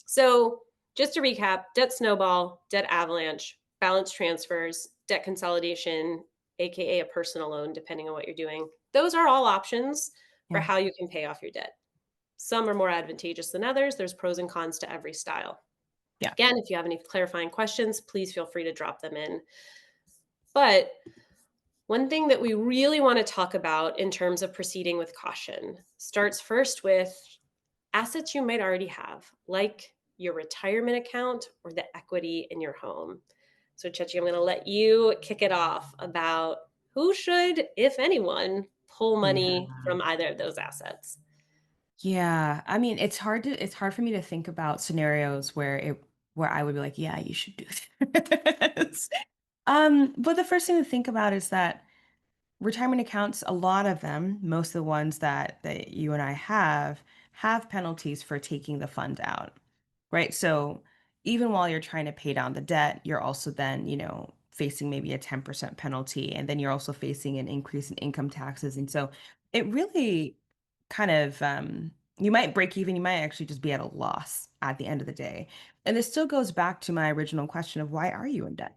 So, just to recap, debt snowball, debt avalanche, balance transfers, debt consolidation, aka a personal loan, depending on what you're doing. Those are all options for Yeah. how you can pay off your debt. Some are more advantageous than others. There's pros and cons to every style. Yeah. Again, if you have any clarifying questions, please feel free to drop them in. But one thing that we really want to talk about in terms of proceeding with caution starts first with assets you might already have, like your retirement account or the equity in your home. So, Chechi, I'm going to let you kick it off about who should, if anyone, pull Yeah. money from either of those assets. Yeah. I mean, it's hard for me to think about scenarios where I would be like, yeah, you should do this. But the first thing to think about is that retirement accounts, a lot of them, most of the ones that you and I have penalties for taking the funds out, right? So even while you're trying to pay down the debt, you're also then, facing maybe a 10% penalty, and then you're also facing an increase in income taxes. And so it really kind of you might break even, you might actually just be at a loss at the end of the day. And this still goes back to my original question of why are you in debt?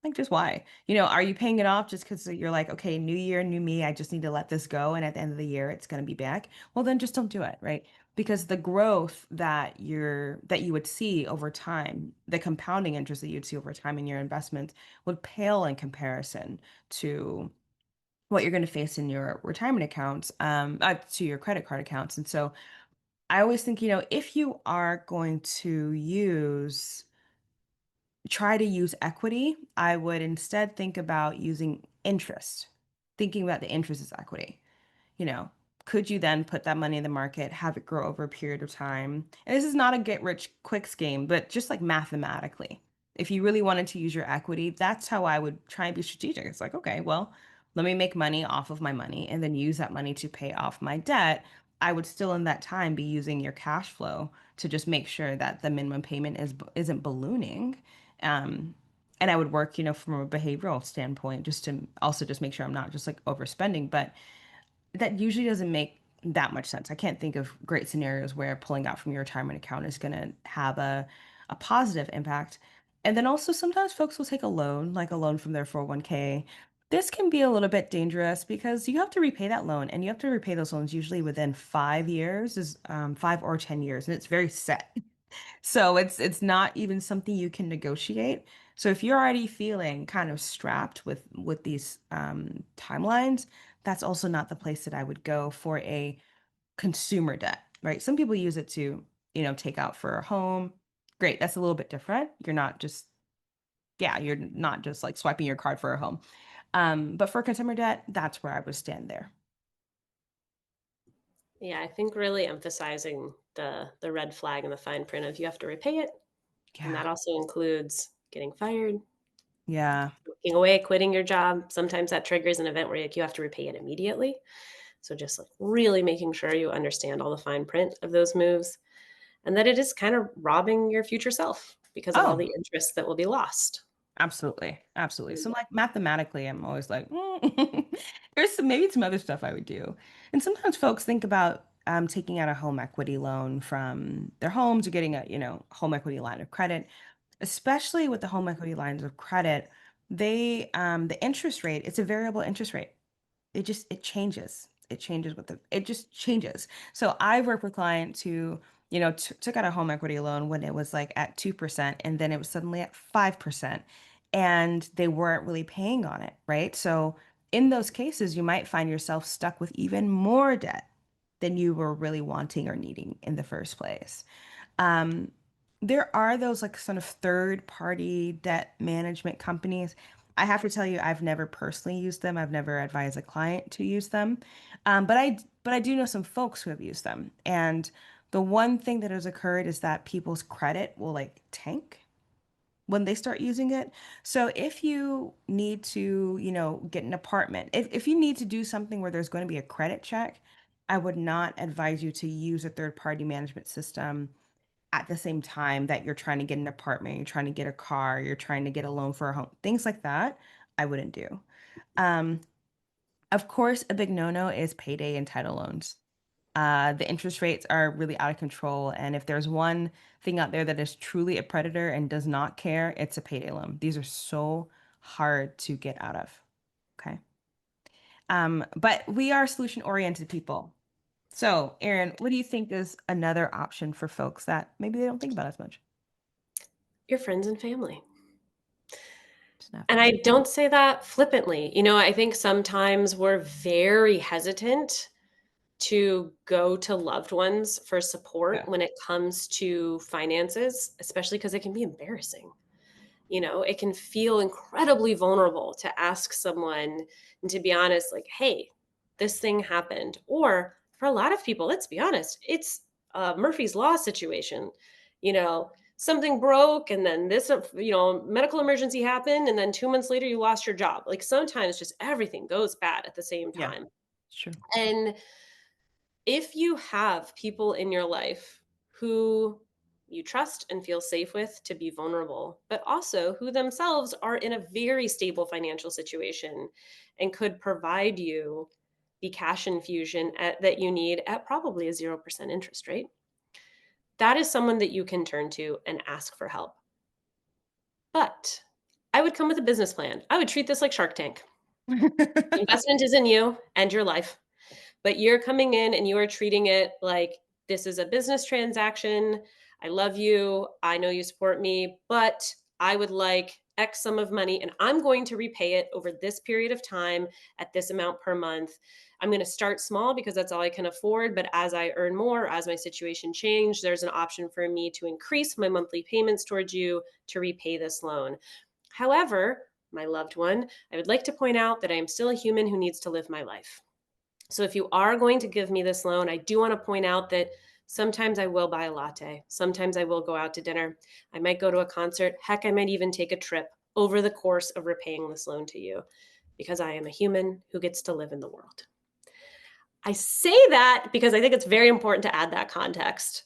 Like, just why? Are you paying it off just because you're like, okay, new year, new me, I just need to let this go. And at the end of the year, it's going to be back. Well, then just don't do it, right? Because the growth that you would see over time, the compounding interest that you'd see over time in your investments would pale in comparison to what you're going to face in your retirement accounts, to your credit card accounts. And so I always think, if you are going to try to use equity, I would instead think about using interest, thinking about the interest as equity. You know, could you then put that money in the market, have it grow over a period of time? And this is not a get rich quick scheme, but just like mathematically, if you really wanted to use your equity, that's how I would try and be strategic. It's like, okay, well, let me make money off of my money and then use that money to pay off my debt. I would still in that time be using your cash flow to just make sure that the minimum payment isn't ballooning. Um, and I would work, from a behavioral standpoint, just to also just make sure I'm not just like overspending. But that usually doesn't make that much sense. I can't think of great scenarios where pulling out from your retirement account is going to have a positive impact. And then also sometimes folks will take a loan, like a loan from their 401k. This can be a little bit dangerous because you have to repay that loan, and you have to repay those loans usually within 5 years, is 5 or 10 years, and it's very set. So it's not even something you can negotiate. So if you're already feeling kind of strapped with these timelines, that's also not the place that I would go for a consumer debt, right? Some people use it to, take out for a home. Great, that's a little bit different. You're not just like swiping your card for a home. But for consumer debt, that's where I would stand there. Yeah, I think really emphasizing the red flag and the fine print of you have to repay it, and Yeah. that also includes getting fired, Yeah. walking away, quitting your job. Sometimes that triggers an event where you have to repay it immediately. So just like really making sure you understand all the fine print of those moves and that it is kind of robbing your future self because of all Oh, the interest that will be lost. absolutely. Absolutely. So Mm. like mathematically, I'm always like, there's maybe some other stuff I would do. And sometimes folks think about taking out a home equity loan from their homes or getting a, home equity line of credit, especially with the home equity lines of credit. The interest rate, it's a variable interest rate. It changes. It just changes. So I've worked with clients who, took out a home equity loan when it was like at 2%, and then it was suddenly at 5%, and they weren't really paying on it, right? So in those cases, you might find yourself stuck with even more debt than you were really wanting or needing in the first place. Um, there are those like sort of third party debt management companies. I have to tell you, I've never personally used them. I've never advised a client to use them. But I do know some folks who have used them. And the one thing that has occurred is that people's credit will like tank when they start using it. So if you need to, get an apartment, if you need to do something where there's going to be a credit check, I would not advise you to use a third party management system at the same time that you're trying to get an apartment, you're trying to get a car, you're trying to get a loan for a home, things like that, I wouldn't do. Um, of course, a big no-no is payday and title loans. The interest rates are really out of control, and if there's one thing out there that is truly a predator and does not care, it's a payday loan. These are so hard to get out of. Okay. But we are solution-oriented people. So, Erin, what do you think is another option for folks that maybe they don't think about as much? Your friends and family. Just not And family. I don't say that flippantly. I think sometimes we're very hesitant to go to loved ones for support Yeah. when it comes to finances, especially because it can be embarrassing. It can feel incredibly vulnerable to ask someone and to be honest, like, hey, this thing happened. Or for a lot of people, let's be honest, it's a Murphy's Law situation. Something broke and then this, medical emergency happened. And then 2 months later, you lost your job. Like sometimes just everything goes bad at the same Yeah, time. it's true. And if you have people in your life who you trust and feel safe with to be vulnerable, but also who themselves are in a very stable financial situation and could provide you the cash infusion that you need at probably a 0% interest rate, that is someone that you can turn to and ask for help. But I would come with a business plan. I would treat this like Shark Tank. The investment is in you and your life. But you're coming in and you are treating it like this is a business transaction. I love you. I know you support me, but I would like X sum of money and I'm going to repay it over this period of time at this amount per month. I'm going to start small because that's all I can afford. But as I earn more, as my situation change, there's an option for me to increase my monthly payments towards you to repay this loan. However, my loved one, I would like to point out that I am still a human who needs to live my life. So if you are going to give me this loan, I do want to point out that sometimes I will buy a latte. Sometimes I will go out to dinner. I might go to a concert. Heck, I might even take a trip over the course of repaying this loan to you because I am a human who gets to live in the world. I say that because I think it's very important to add that context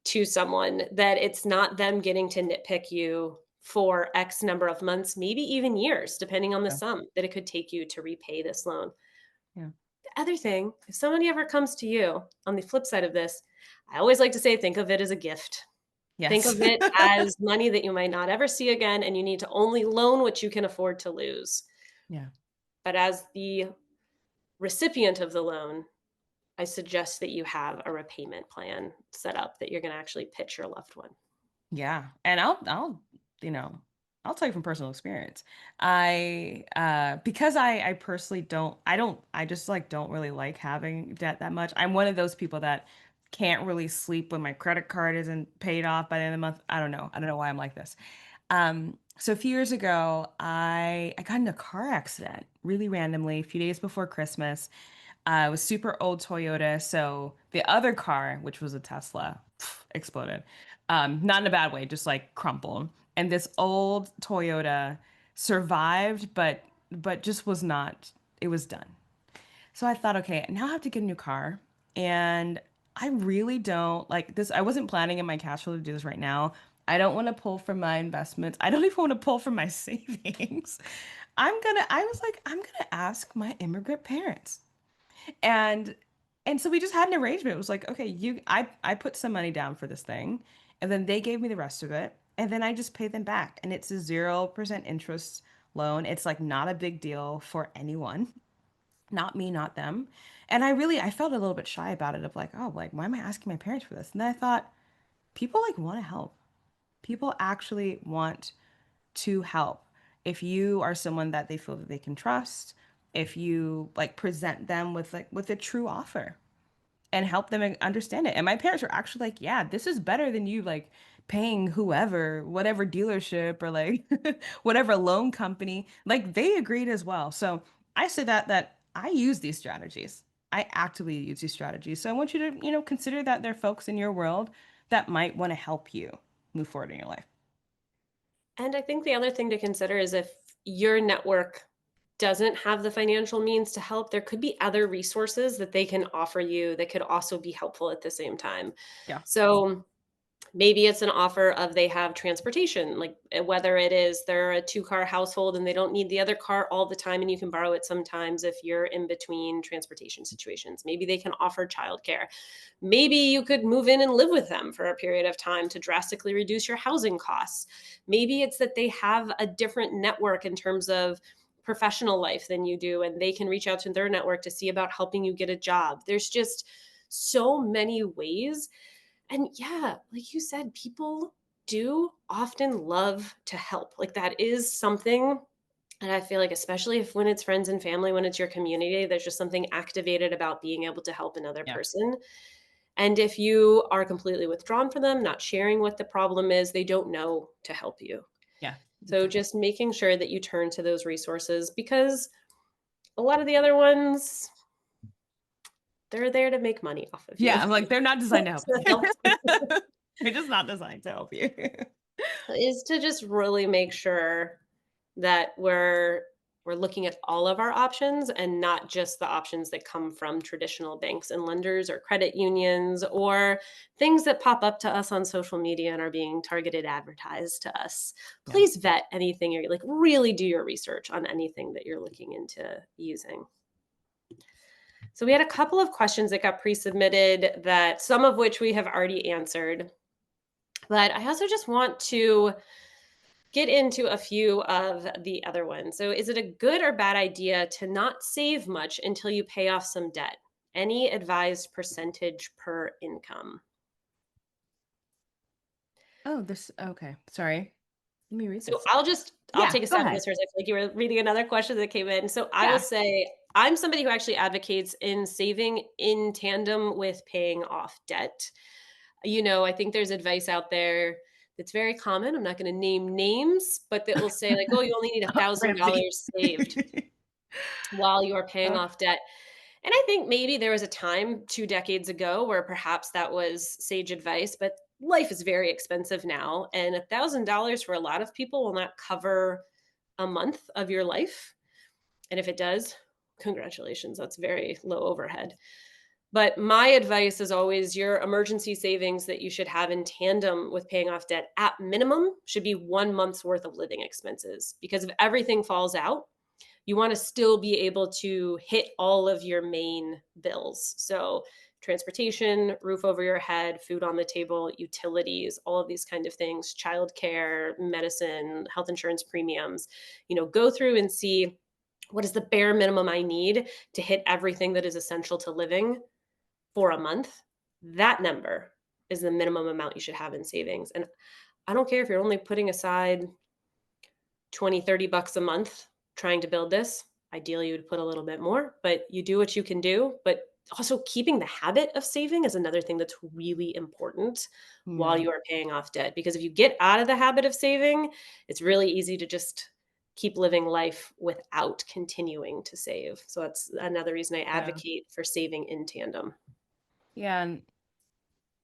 to someone that it's not them getting to nitpick you for X number of months, maybe even years, depending on the Yeah, sum that it could take you to repay this loan. yeah. The other thing, if somebody ever comes to you on the flip side of this, I always like to say, think of it as a gift. Think of Yes. it as money that you might not ever see again, and you need to only loan what you can afford to lose. Yeah. But as the recipient of the loan, I suggest that you have a repayment plan set up that you're going to actually pitch your loved one. Yeah, and you know, I'll tell you from personal experience. Because I personally I just like don't really like having debt that much. I'm one of those people that can't really sleep when my credit card isn't paid off by the end of the month. I don't know. I don't know why I'm like this. So a few years ago, I got in a car accident really randomly, a few days before Christmas. It was super old Toyota. So the other car, which was a Tesla, exploded. Not in a bad way, just like crumpled. And this old Toyota survived, but just was not, it was done. So I thought, okay, now I have to get a new car. And I really don't like this. I wasn't planning in my cash flow to do this right now. I don't want to pull from my investments. I don't even want to pull from my savings. I was like, I'm gonna ask my immigrant parents. And and so we just had an arrangement. It was like, okay, I put some money down for this thing, and then they gave me the rest of it, and then I just pay them back. And it's a 0% interest loan. It's like not a big deal for anyone, not me, not them. And I felt a little bit shy about it of like, oh, like why am I asking my parents for this? And then I thought, people like want to help. People actually want to help. If you are someone that they feel that they can trust, if you like present them with with a true offer and help them understand it. And my parents were actually like, yeah, this is better than you like paying whoever, whatever dealership or like whatever loan company. Like they agreed as well. So I said that I use these strategies. I actively use these strategies. So I want you to, consider that there are folks in your world that might want to help you move forward in your life. And I think the other thing to consider is if your network doesn't have the financial means to help, there could be other resources that they can offer you that could also be helpful at the same time. Yeah. So maybe it's an offer of they have transportation, like whether it is they're a two-car household and they don't need the other car all the time and you can borrow it sometimes if you're in between transportation situations. Maybe they can offer childcare. Maybe you could move in and live with them for a period of time to drastically reduce your housing costs. Maybe it's that they have a different network in terms of professional life than you do, and they can reach out to their network to see about helping you get a job. There's just so many ways. And yeah, like you said, people do often love to help. Like that is something. And I feel like, especially if when it's friends and family, when it's your community, there's just something activated about being able to help another Yeah. person. And if you are completely withdrawn from them, not sharing what the problem is, they don't know to help you. Yeah. So just making sure that you turn to those resources because a lot of the other ones, they're there to make money off of you. Yeah, I'm like, they're not designed to help To you. help They're just not designed to help you. is to just really make sure that we're looking at all of our options and not just the options that come from traditional banks and lenders or credit unions or things that pop up to us on social media and are being targeted advertised to us. Yeah. Please vet anything you're like really do your research on anything that you're looking into using. So we had a couple of questions that got pre-submitted that some of which we have already answered. But I also just want to get into a few of the other ones. So, is it a good or bad idea to not save much until you pay off some debt? Any advised percentage per income? Oh, this okay. Sorry. Let me read So, this. I'll Yeah, take a go stab at ahead. this first. I feel like you were reading another question that came in. So, I will Yeah. say I'm somebody who actually advocates in saving in tandem with paying off debt. I think there's advice out there that's very common. I'm not going to name names, but that will say like, "Oh, you only need a thousand Ramsey. dollars saved while you're paying Uh, off debt." And I think maybe there was a time 2 decades ago where perhaps that was sage advice, but life is very expensive now, and $1,000 for a lot of people will not cover a month of your life. And if it does, congratulations, that's very low overhead. But my advice is always your emergency savings that you should have in tandem with paying off debt at minimum should be 1 month's worth of living expenses because if everything falls out, you want to still be able to hit all of your main bills. So, transportation, roof over your head, food on the table, utilities, all of these kind of things, childcare, medicine, health insurance premiums. Go through and see what is the bare minimum I need to hit everything that is essential to living for a month. That number is the minimum amount you should have in savings. And I don't care if you're only putting aside 20, $30 a month trying to build this. Ideally, you would put a little bit more, but you do what you can do. But also, keeping the habit of saving is another thing that's really important while yeah. you are paying off debt. Because if you get out of the habit of saving, it's really easy to just keep living life without continuing to save. So that's another reason I Yeah. advocate for saving in tandem. Yeah,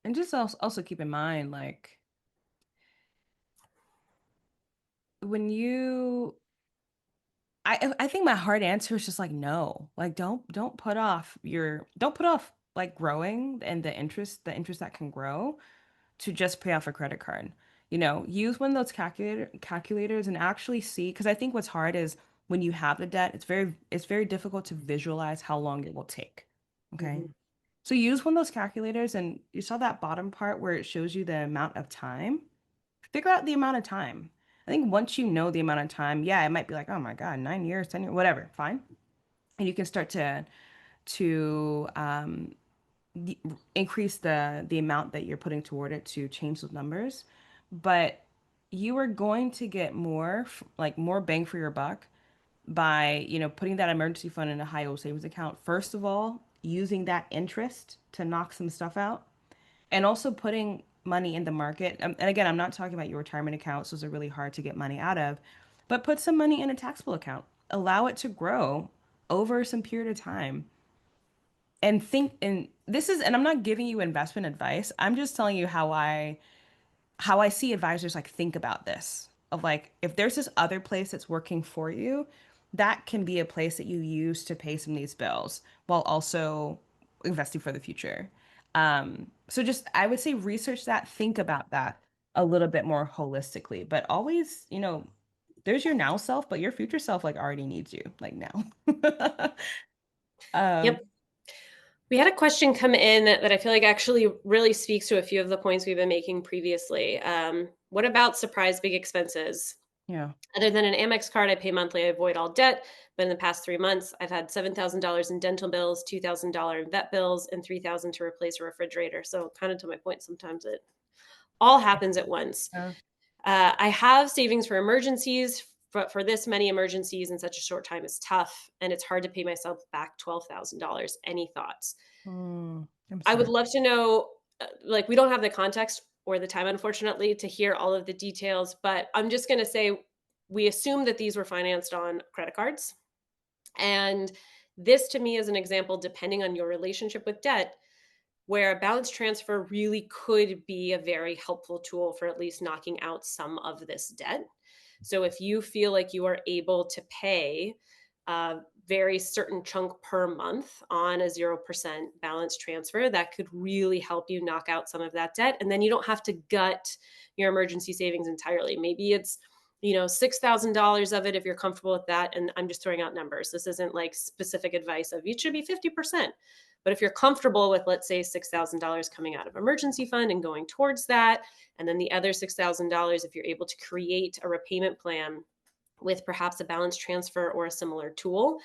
and just also keep in mind, like, when you I think my hard answer is just like no. Like don't put off like growing and the interest that can grow to just pay off a credit card. Use one of those calculators and actually see, because I think what's hard is when you have the debt, it's very difficult to visualize how long it will take. Okay. Mhm. So use one of those calculators, and you saw that bottom part where it shows you the amount of time. Figure out the amount of time. I think once you know the amount of time, yeah, it might be like, oh my God, 9 years, 10 years, whatever, fine. And you can start to the, increase the amount that you're putting toward it to change those numbers. But you are going to get like more bang for your buck by, putting that emergency fund in a high yield savings account. First of all, using that interest to knock some stuff out and also putting money in the market. And again, I'm not talking about your retirement accounts. Those are really hard to get money out of, but put some money in a taxable account. Allow it to grow over some period of time. And I'm not giving you investment advice. I'm just telling you how I see advisors like think about this of like if there's this other place that's working for you, that can be a place that you use to pay some of these bills while also investing for the future. So just I would say research that, think about that a little bit more holistically, but always, there's your now self, but your future self like already needs you like now. um, Yep. We had a question come in that I feel like actually really speaks to a few of the points we've been making previously. What about surprise big expenses? yeah. Other than an Amex card, I pay monthly. I avoid all debt. But in the past 3 months, I've had $7,000 in dental bills, $2,000 in vet bills, and $3,000 to replace a refrigerator. So, kind of to my point, sometimes it all happens at once. Uh, I have savings for emergencies, but for this many emergencies in such a short time is tough, and it's hard to pay myself back $12,000. Any thoughts? I'm I would sorry. love to know, like, we don't have the context or the time, unfortunately, to hear all of the details, but I'm just going to say we assume that these were financed on credit cards. And this to me is an example, depending on your relationship with debt, where a balance transfer really could be a very helpful tool for at least knocking out some of this debt. So if you feel like you are able to pay a very certain chunk per month on a 0% balance transfer, that could really help you knock out some of that debt. And then you don't have to gut your emergency savings entirely. Maybe it's $6,000 of it if you're comfortable with that. And I'm just throwing out numbers. This isn't like specific advice of it should be 50%. But if you're comfortable with, let's say, $6,000 coming out of emergency fund and going towards that, and then the other $6,000, if you're able to create a repayment plan with perhaps a balance transfer or a similar tool,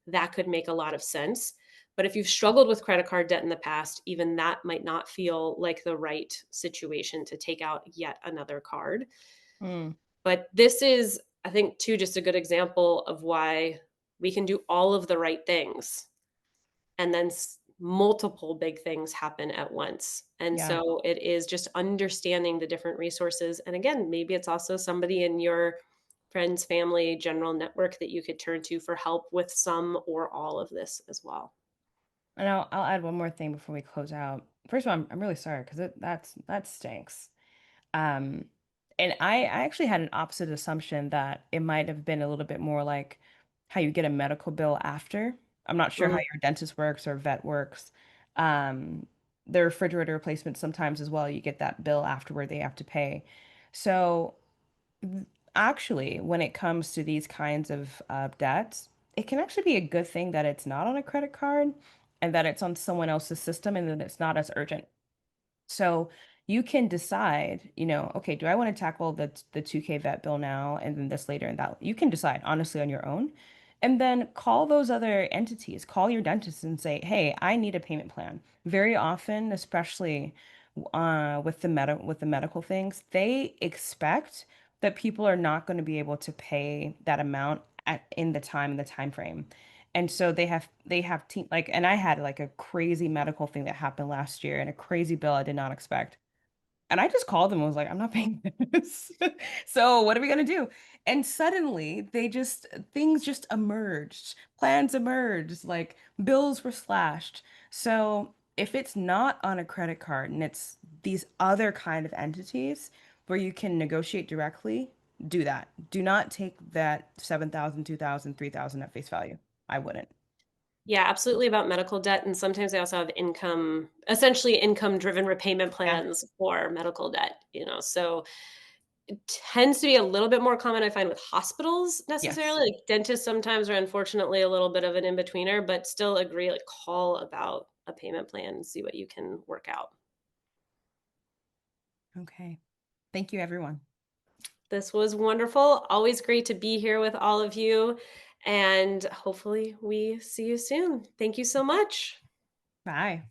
that could make a lot of sense. But if you've struggled with credit card debt in the past, even that might not feel like the right situation to take out yet another card. Mm, But this is, I think, too, just a good example of why we can do all of the right things and then multiple big things happen at once. And yeah. so it is just understanding the different resources. And again, maybe it's also somebody in your friends, family, general network that you could turn to for help with some or all of this as well. And I'll add one more thing before we close out. First of all, I'm really sorry because that stinks. Um, and I actually had an opposite assumption that it might have been a little bit more like how you get a medical bill after. I'm not sure how Mm. your dentist works or vet works. Um, the refrigerator replacement sometimes as well, you get that bill afterward they have to pay. So actually, when it comes to these kinds of debts, it can actually be a good thing that it's not on a credit card and that it's on someone else's system and that it's not as urgent. So you can decide, okay, do I want to tackle the 2K vet bill now and then this later and that? You can decide honestly on your own. And then call those other entities, call your dentist and say, hey, I need a payment plan. Very often, especially with the medical things, they expect that people are not going to be able to pay that amount in the time frame. And so they have team like, and I had like a crazy medical thing that happened last year and a crazy bill I did not expect. And I just called them and was like, I'm not paying this. So what are we gonna do? And suddenly things just emerged. Plans emerged, like bills were slashed. So if it's not on a credit card and it's these other kind of entities where you can negotiate directly, do that. Do not take that 7,000, 2,000, 3,000 at face value. I wouldn't. Yeah, absolutely about medical debt. And sometimes I also have essentially income driven repayment Yeah. plans for medical debt. So it tends to be a little bit more common, I find, with hospitals Yes. necessarily. Like dentists sometimes are unfortunately a little bit of an in-betweener, but still agree, like call about a payment plan and see what you can work out. Okay. Thank you, everyone. This was wonderful. Always great to be here with all of you. And hopefully we see you soon. Thank you so much. Bye.